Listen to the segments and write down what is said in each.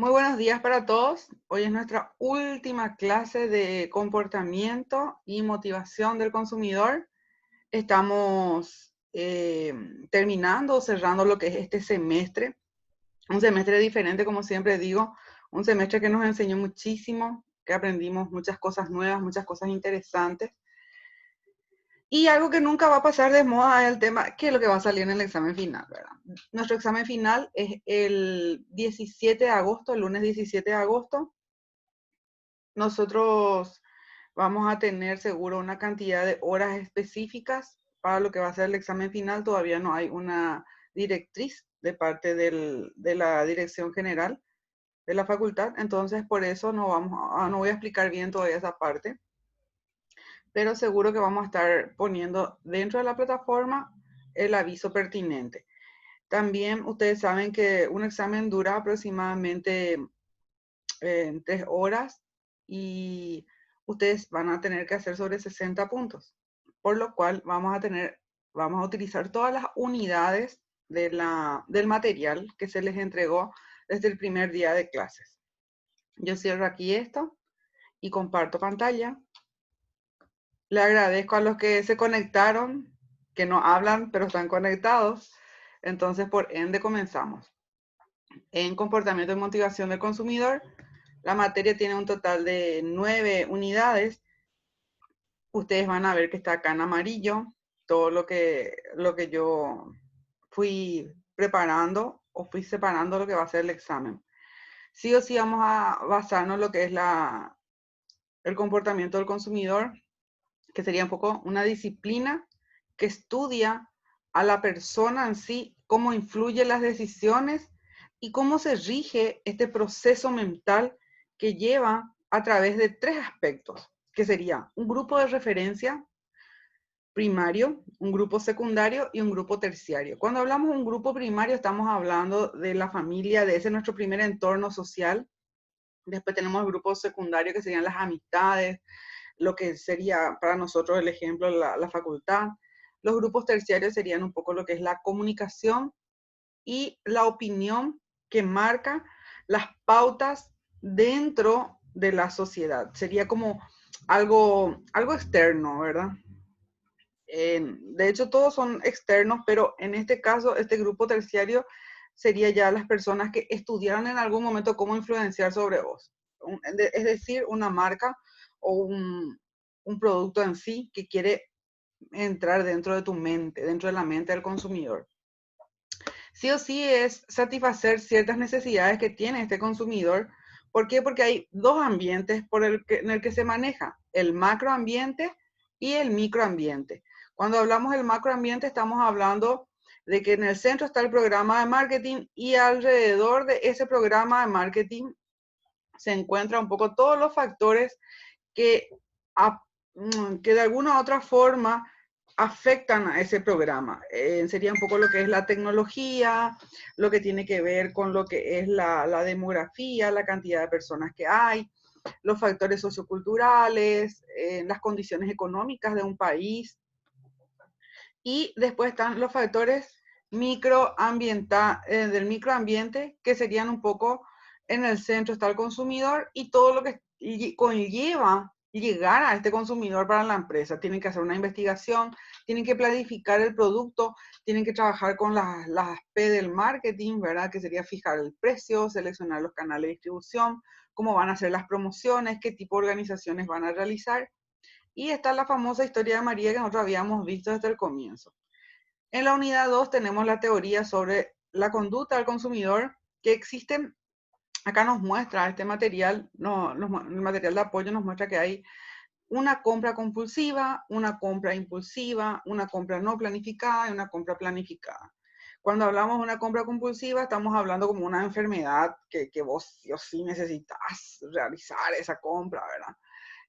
Muy buenos días para todos. Hoy es nuestra última clase de comportamiento y motivación del consumidor. Estamos terminando o cerrando lo que es este semestre. Un semestre diferente, como siempre digo. Un semestre que nos enseñó muchísimo, que aprendimos muchas cosas nuevas, muchas cosas interesantes. Y algo que nunca va a pasar de moda es el tema, ¿qué es lo que va a salir en el examen final, verdad? Nuestro examen final es el 17 de agosto, el lunes 17 de agosto. Nosotros vamos a tener seguro una cantidad de horas específicas para lo que va a ser el examen final. Todavía no hay una directriz de parte de la dirección general de la facultad, entonces por eso no voy a explicar bien todavía esa parte, pero seguro que vamos a estar poniendo dentro de la plataforma el aviso pertinente. También ustedes saben que un examen dura aproximadamente 3 horas y ustedes van a tener que hacer sobre 60 puntos, por lo cual vamos a utilizar todas las unidades del material que se les entregó desde el primer día de clases. Yo cierro aquí esto y comparto pantalla. Le agradezco a los que se conectaron, que no hablan, pero están conectados. Entonces, por ende, comenzamos. En comportamiento y motivación del consumidor, la materia tiene un total de 9 unidades. Ustedes van a ver que está acá en amarillo todo lo que yo fui preparando o fui separando lo que va a ser el examen. Sí o sí vamos a basarnos en lo que es el comportamiento del consumidor, que sería un poco una disciplina que estudia a la persona en sí, cómo influyen las decisiones y cómo se rige este proceso mental que lleva a través de 3 aspectos, que sería un grupo de referencia primario, un grupo secundario y un grupo terciario. Cuando hablamos de un grupo primario, estamos hablando de la familia, de ese nuestro primer entorno social. Después tenemos el grupo secundario, que serían las amistades, lo que sería para nosotros el ejemplo, la facultad. Los grupos terciarios serían un poco lo que es la comunicación y la opinión que marca las pautas dentro de la sociedad. Sería como algo externo, ¿verdad? De hecho, todos son externos, pero en este caso, este grupo terciario sería ya las personas que estudiaron en algún momento cómo influenciar sobre vos. Es decir, una marca o un producto en sí que quiere entrar dentro de tu mente, dentro de la mente del consumidor. Sí o sí es satisfacer ciertas necesidades que tiene este consumidor. ¿Por qué? Porque hay dos ambientes en el que se maneja, el macroambiente y el microambiente. Cuando hablamos del macroambiente estamos hablando de que en el centro está el programa de marketing y alrededor de ese programa de marketing se encuentran un poco todos los factores que, que de alguna u otra forma afectan a ese programa. Sería un poco lo que es la tecnología, lo que tiene que ver con lo que es la demografía, la cantidad de personas que hay, los factores socioculturales, las condiciones económicas de un país. Y después están los factores del microambiente, que serían un poco en el centro está el consumidor y todo lo que conlleva llegar a este consumidor para la empresa. Tienen que hacer una investigación, tienen que planificar el producto, tienen que trabajar con las P del marketing, ¿verdad? Que sería fijar el precio, seleccionar los canales de distribución, cómo van a ser las promociones, qué tipo de organizaciones van a realizar. Y está la famosa historia de María que nosotros habíamos visto desde el comienzo. En la unidad 2 tenemos la teoría sobre la conducta del consumidor, que existen, acá nos muestra este material, el material de apoyo nos muestra que hay una compra compulsiva, una compra impulsiva, una compra no planificada y una compra planificada. Cuando hablamos de una compra compulsiva, estamos hablando como una enfermedad que vos sí necesitas realizar esa compra, ¿verdad?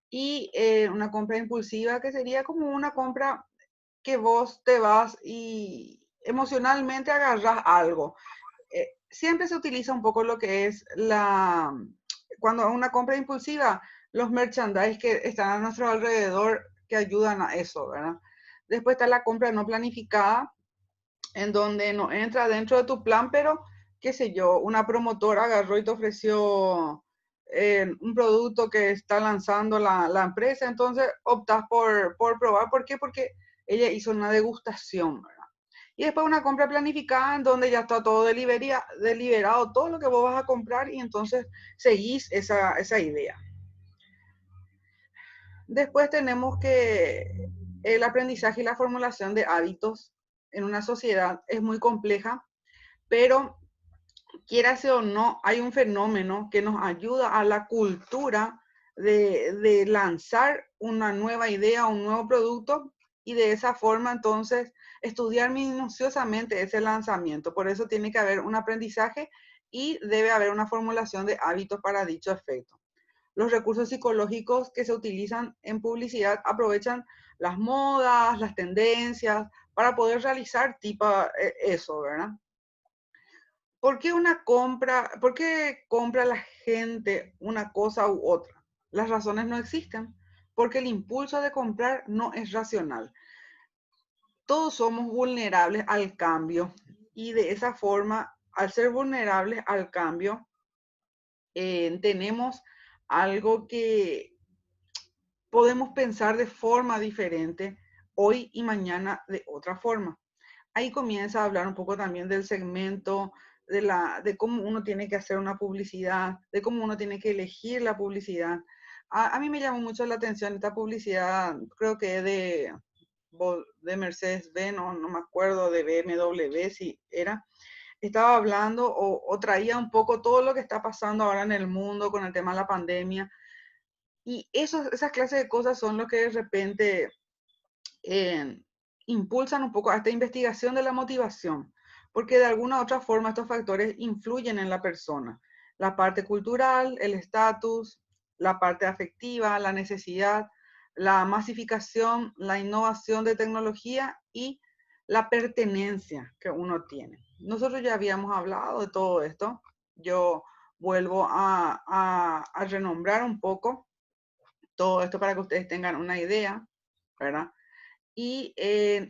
Y una compra impulsiva que sería como una compra que vos te vas y emocionalmente agarras algo. Siempre se utiliza un poco lo que es cuando una compra impulsiva, los merchandise que están a nuestro alrededor que ayudan a eso, ¿verdad? Después está la compra no planificada, en donde no entra dentro de tu plan, pero qué sé yo, una promotora agarró y te ofreció un producto que está lanzando la empresa, entonces optas por probar. ¿Por qué? Porque ella hizo una degustación, ¿verdad? Y después una compra planificada en donde ya está todo deliberado, todo lo que vos vas a comprar y entonces seguís esa idea. Después tenemos que el aprendizaje y la formulación de hábitos en una sociedad es muy compleja, pero quierase o no, hay un fenómeno que nos ayuda a la cultura de lanzar una nueva idea, un nuevo producto y de esa forma entonces estudiar minuciosamente ese lanzamiento. Por eso tiene que haber un aprendizaje y debe haber una formulación de hábitos para dicho efecto. Los recursos psicológicos que se utilizan en publicidad aprovechan las modas, las tendencias, para poder realizar tipo eso, ¿verdad? ¿Por qué compra la gente una cosa u otra? Las razones no existen, porque el impulso de comprar no es racional. Todos somos vulnerables al cambio y de esa forma, al ser vulnerables al cambio, tenemos algo que podemos pensar de forma diferente hoy y mañana de otra forma. Ahí comienza a hablar un poco también del segmento, de cómo uno tiene que hacer una publicidad, de cómo uno tiene que elegir la publicidad. A mí me llamó mucho la atención esta publicidad, creo que de Mercedes-Benz, no me acuerdo, de BMW si era. Estaba hablando o traía un poco todo lo que está pasando ahora en el mundo con el tema de la pandemia. Y esas clases de cosas son lo que de repente eh, impulsan un poco a esta investigación de la motivación, porque de alguna u otra forma estos factores influyen en la persona. La parte cultural, el estatus, la parte afectiva, la necesidad, la masificación, la innovación de tecnología y la pertenencia que uno tiene. Nosotros ya habíamos hablado de todo esto. Yo vuelvo a renombrar un poco todo esto para que ustedes tengan una idea, ¿verdad? Y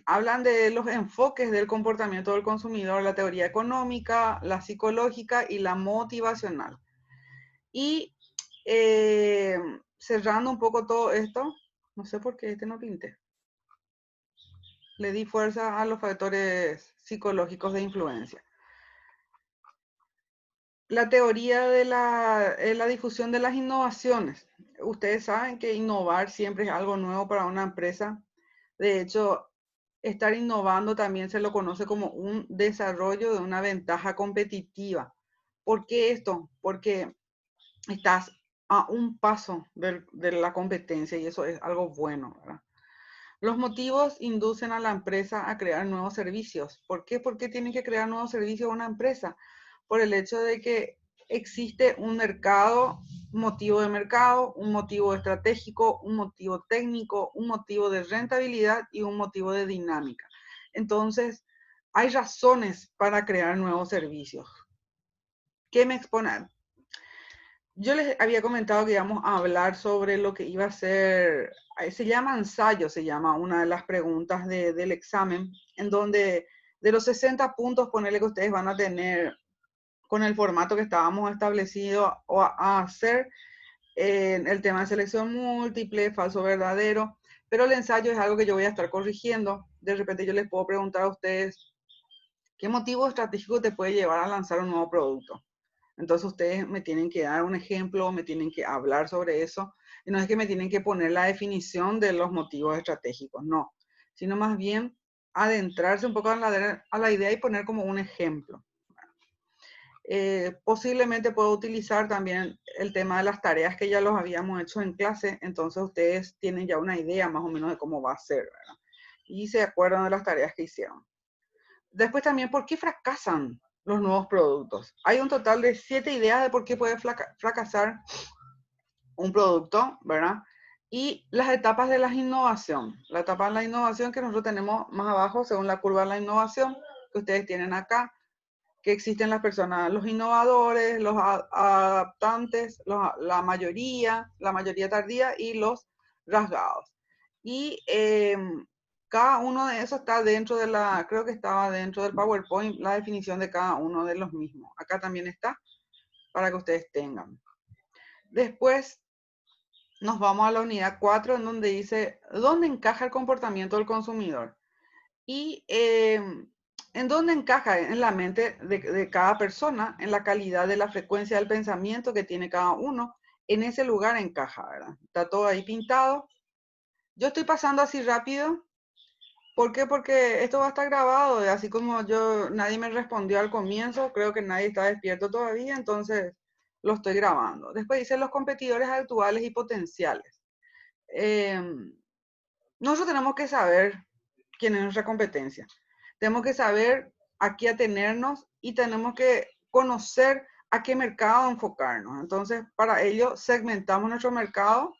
hablan de los enfoques del comportamiento del consumidor, la teoría económica, la psicológica y la motivacional. Y eh, cerrando un poco todo esto, no sé por qué este no pinté, le di fuerza a los factores psicológicos de influencia. La teoría de la difusión de las innovaciones. Ustedes saben que innovar siempre es algo nuevo para una empresa. De hecho, estar innovando también se lo conoce como un desarrollo de una ventaja competitiva. ¿Por qué esto? Porque estás a un paso de la competencia y eso es algo bueno, ¿verdad? Los motivos inducen a la empresa a crear nuevos servicios. ¿Por qué? ¿Por qué tienen que crear nuevos servicios una empresa? Por el hecho de que existe un mercado, motivo de mercado, un motivo estratégico, un motivo técnico, un motivo de rentabilidad y un motivo de dinámica. Entonces, hay razones para crear nuevos servicios. ¿Qué me expone? Yo les había comentado que íbamos a hablar sobre lo que iba a ser, se llama ensayo, se llama una de las preguntas del examen, en donde de los 60 puntos, ponerle que ustedes van a tener con el formato que estábamos establecido a hacer el tema de selección múltiple, falso verdadero, pero el ensayo es algo que yo voy a estar corrigiendo. De repente yo les puedo preguntar a ustedes, ¿qué motivo estratégico te puede llevar a lanzar un nuevo producto? Entonces ustedes me tienen que dar un ejemplo, me tienen que hablar sobre eso. Y no es que me tienen que poner la definición de los motivos estratégicos, no. Sino más bien adentrarse un poco a la idea y poner como un ejemplo. Posiblemente puedo utilizar también el tema de las tareas que ya los habíamos hecho en clase. Entonces ustedes tienen ya una idea más o menos de cómo va a ser, ¿verdad? Y se acuerdan de las tareas que hicieron. Después también, ¿por qué fracasan los nuevos productos? Hay un total de 7 ideas de por qué puede fracasar un producto, ¿verdad? Y las etapas de la innovación. La etapa de la innovación que nosotros tenemos más abajo, según la curva de la innovación, que ustedes tienen acá, que existen las personas, los innovadores, los adaptantes, la mayoría tardía y los rasgados. Y cada uno de esos está dentro de la, creo que estaba dentro del PowerPoint, la definición de cada uno de los mismos. Acá también está para que ustedes tengan. Después nos vamos a la unidad 4 en donde dice, ¿dónde encaja el comportamiento del consumidor? Y en dónde encaja en la mente de cada persona, en la calidad de la frecuencia del pensamiento que tiene cada uno, en ese lugar encaja, ¿verdad? Está todo ahí pintado. Yo estoy pasando así rápido. ¿Por qué? Porque esto va a estar grabado, así como nadie me respondió al comienzo, creo que nadie está despierto todavía, entonces lo estoy grabando. Después dice los competidores actuales y potenciales. Nosotros tenemos que saber quién es nuestra competencia. Tenemos que saber a qué atenernos y tenemos que conocer a qué mercado enfocarnos. Entonces, para ello, segmentamos nuestro mercado,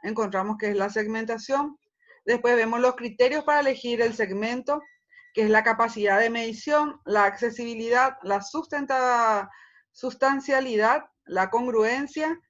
encontramos que es la segmentación. Después vemos los criterios para elegir el segmento, que es la capacidad de medición, la accesibilidad, la sustancialidad, la congruencia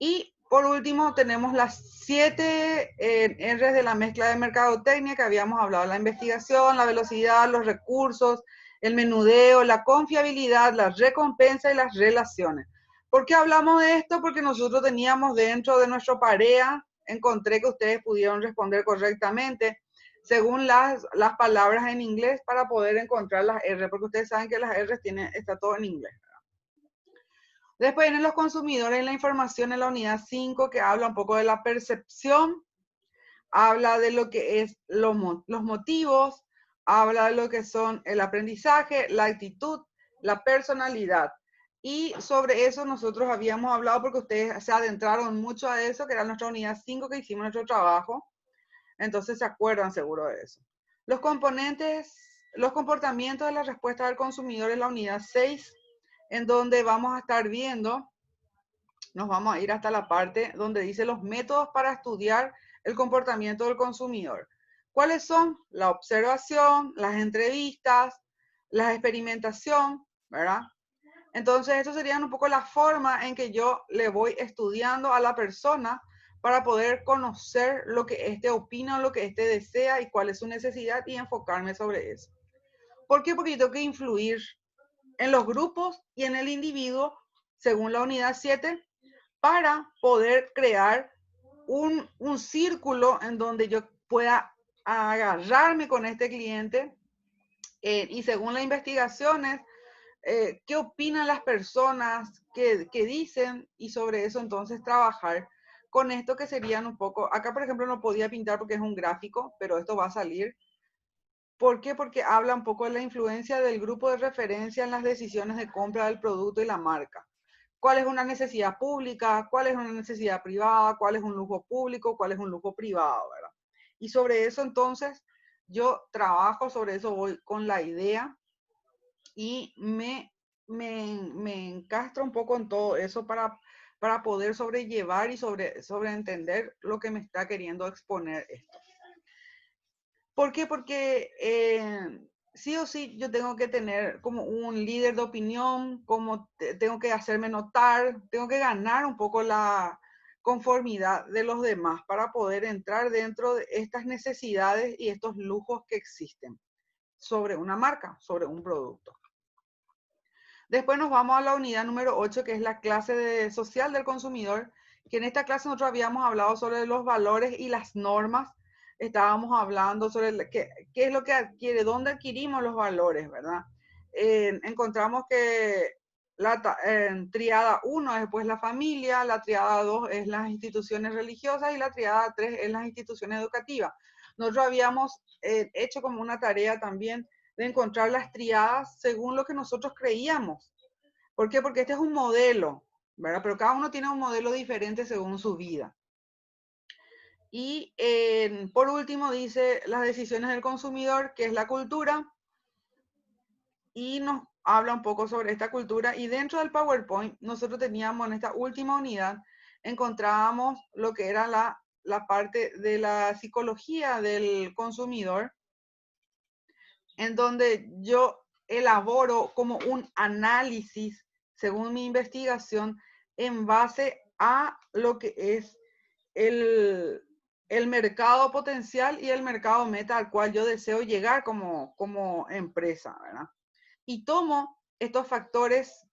y por último tenemos las 7 R's de la mezcla de mercadotecnia que habíamos hablado: la investigación, la velocidad, los recursos, el menudeo, la confiabilidad, la recompensa y las relaciones. ¿Por qué hablamos de esto? Porque nosotros teníamos dentro de nuestro PAREA, encontré que ustedes pudieron responder correctamente según las palabras en inglés para poder encontrar las R, porque ustedes saben que las R está todo en inglés. Después vienen los consumidores, la información en la unidad 5, que habla un poco de la percepción, habla de lo que es los motivos, habla de lo que son el aprendizaje, la actitud, la personalidad. Y sobre eso nosotros habíamos hablado porque ustedes se adentraron mucho a eso, que era nuestra unidad 5 que hicimos nuestro trabajo. Entonces se acuerdan seguro de eso. Los componentes, los comportamientos de la respuesta del consumidor en la unidad 6, en donde vamos a estar viendo, nos vamos a ir hasta la parte donde dice los métodos para estudiar el comportamiento del consumidor. ¿Cuáles son? La observación, las entrevistas, la experimentación, ¿verdad? Entonces, esto serían un poco la forma en que yo le voy estudiando a la persona para poder conocer lo que éste opina, lo que éste desea y cuál es su necesidad y enfocarme sobre eso. ¿Por qué? Porque yo tengo que influir en los grupos y en el individuo, según la unidad 7, para poder crear un círculo en donde yo pueda agarrarme con este cliente y según las investigaciones, qué opinan las personas, qué dicen y sobre eso entonces trabajar con esto que serían un poco, acá por ejemplo no podía pintar porque es un gráfico, pero esto va a salir. ¿Por qué? Porque habla un poco de la influencia del grupo de referencia en las decisiones de compra del producto y la marca. ¿Cuál es una necesidad pública? ¿Cuál es una necesidad privada? ¿Cuál es un lujo público? ¿Cuál es un lujo privado? ¿Verdad? Y sobre eso entonces yo trabajo, sobre eso voy con la idea y me encastro un poco en todo eso para poder sobrellevar y sobre entender lo que me está queriendo exponer esto. ¿Por qué? Porque sí o sí yo tengo que tener como un líder de opinión, como tengo que hacerme notar, tengo que ganar un poco la conformidad de los demás para poder entrar dentro de estas necesidades y estos lujos que existen sobre una marca, sobre un producto. Después nos vamos a la unidad número 8, que es la clase social del consumidor, que en esta clase nosotros habíamos hablado sobre los valores y las normas. Estábamos hablando sobre qué es lo que adquiere, dónde adquirimos los valores, ¿verdad? Encontramos que la triada 1 es pues la familia, la triada 2 es las instituciones religiosas y la triada 3 es las instituciones educativas. Nosotros habíamos hecho como una tarea también de encontrar las triadas según lo que nosotros creíamos. ¿Por qué? Porque este es un modelo, ¿verdad? Pero cada uno tiene un modelo diferente según su vida. Y por último dice las decisiones del consumidor, que es la cultura, y nos habla un poco sobre esta cultura. Y dentro del PowerPoint, nosotros teníamos en esta última unidad, encontrábamos lo que era la parte de la psicología del consumidor, en donde yo elaboro como un análisis, según mi investigación, en base a lo que es el mercado potencial y el mercado meta al cual yo deseo llegar como empresa, ¿verdad? Y tomo estos factores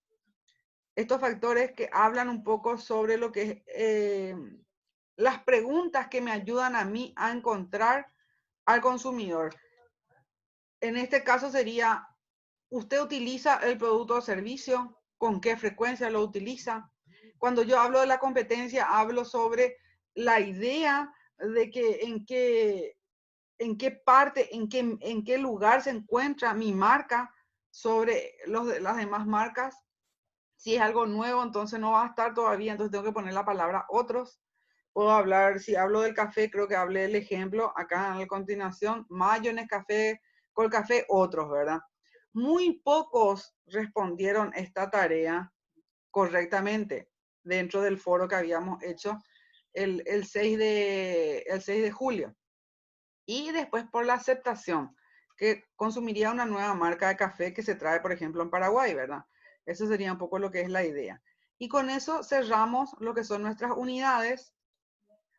que hablan un poco sobre lo que es las preguntas que me ayudan a mí a encontrar al consumidor. En este caso sería, ¿usted utiliza el producto o servicio? ¿Con qué frecuencia lo utiliza? Cuando yo hablo de la competencia, hablo sobre la idea de que en qué parte, en qué lugar se encuentra mi marca sobre las demás marcas. Si es algo nuevo, entonces no va a estar todavía, entonces tengo que poner la palabra otros. Puedo hablar, si hablo del café, creo que hablé el ejemplo acá a la continuación, Mayo, Nescafé, Colcafé, otros, ¿verdad? Muy pocos respondieron esta tarea correctamente dentro del foro que habíamos hecho el 6 de julio. Y después por la aceptación, que consumiría una nueva marca de café que se trae, por ejemplo, en Paraguay, ¿verdad? Eso sería un poco lo que es la idea. Y con eso cerramos lo que son nuestras unidades.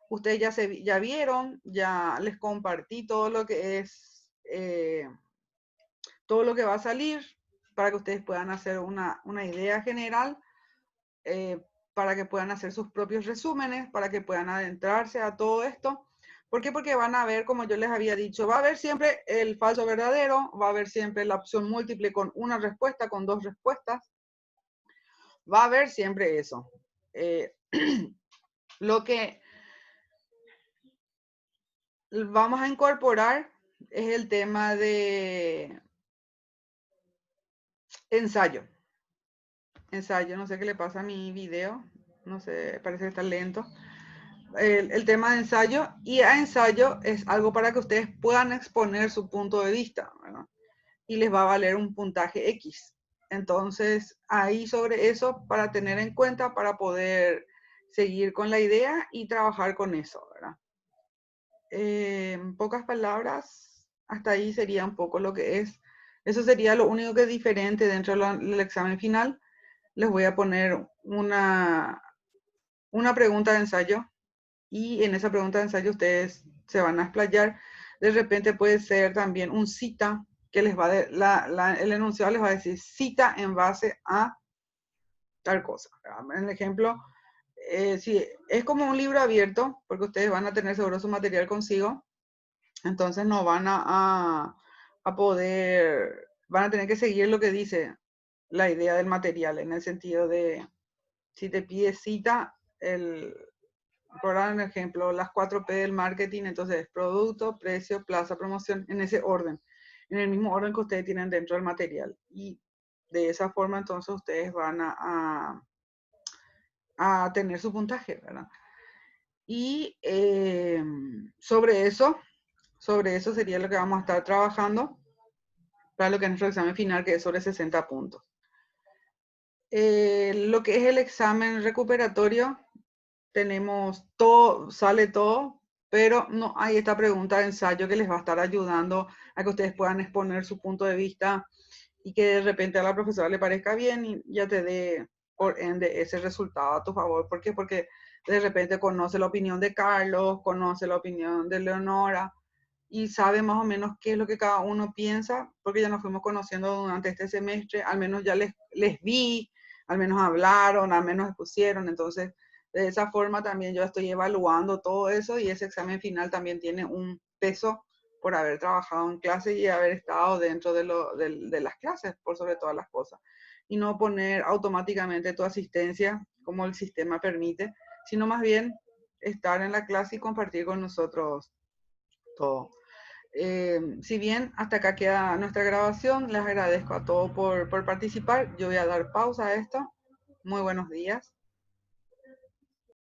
Ustedes ya vieron, ya les compartí todo lo que es, todo lo que va a salir para que ustedes puedan hacer una idea general, para que puedan hacer sus propios resúmenes, para que puedan adentrarse a todo esto. ¿Por qué? Porque van a ver, como yo les había dicho, va a haber siempre el falso verdadero, va a haber siempre la opción múltiple con una respuesta, con dos respuestas. Va a haber siempre eso. Lo que vamos a incorporar es el tema de ensayo. Ensayo, no sé qué le pasa a mi video, no sé, parece que está lento. El tema de ensayo, y a ensayo es algo para que ustedes puedan exponer su punto de vista, ¿verdad? Y les va a valer un puntaje X. Entonces, ahí sobre eso para tener en cuenta, para poder seguir con la idea y trabajar con eso, ¿verdad? En pocas palabras, hasta ahí sería un poco lo que es. Eso sería lo único que es diferente dentro del examen final. Les voy a poner una pregunta de ensayo y en esa pregunta de ensayo ustedes se van a explayar. De repente puede ser también un cita que les va a el enunciado les va a decir cita en base a tal cosa. En el ejemplo, si es como un libro abierto, porque ustedes van a tener seguro su material consigo, entonces no van a poder, van a tener que seguir lo que dice la idea del material, en el sentido de, si te pide cita, por dar un ejemplo, las 4P del marketing, entonces producto, precio, plaza, promoción, en ese orden, en el mismo orden que ustedes tienen dentro del material. Y de esa forma entonces ustedes van a tener su puntaje, ¿verdad? Y sobre eso sería lo que vamos a estar trabajando para lo que es nuestro examen final, que es sobre 60 puntos. Lo que es el examen recuperatorio, tenemos todo, sale todo, pero no hay esta pregunta de ensayo que les va a estar ayudando a que ustedes puedan exponer su punto de vista y que de repente a la profesora le parezca bien y ya te dé por ende ese resultado a tu favor. ¿Por qué? Porque de repente conoce la opinión de Carlos, conoce la opinión de Leonora y sabe más o menos qué es lo que cada uno piensa, porque ya nos fuimos conociendo durante este semestre, al menos ya les vi, al menos hablaron, al menos expusieron, entonces de esa forma también yo estoy evaluando todo eso y ese examen final también tiene un peso por haber trabajado en clase y haber estado dentro de las clases, por sobre todas las cosas. Y no poner automáticamente tu asistencia como el sistema permite, sino más bien estar en la clase y compartir con nosotros todo. Si bien hasta acá queda nuestra grabación, les agradezco a todos por participar. Yo voy a dar pausa a esto. Muy buenos días.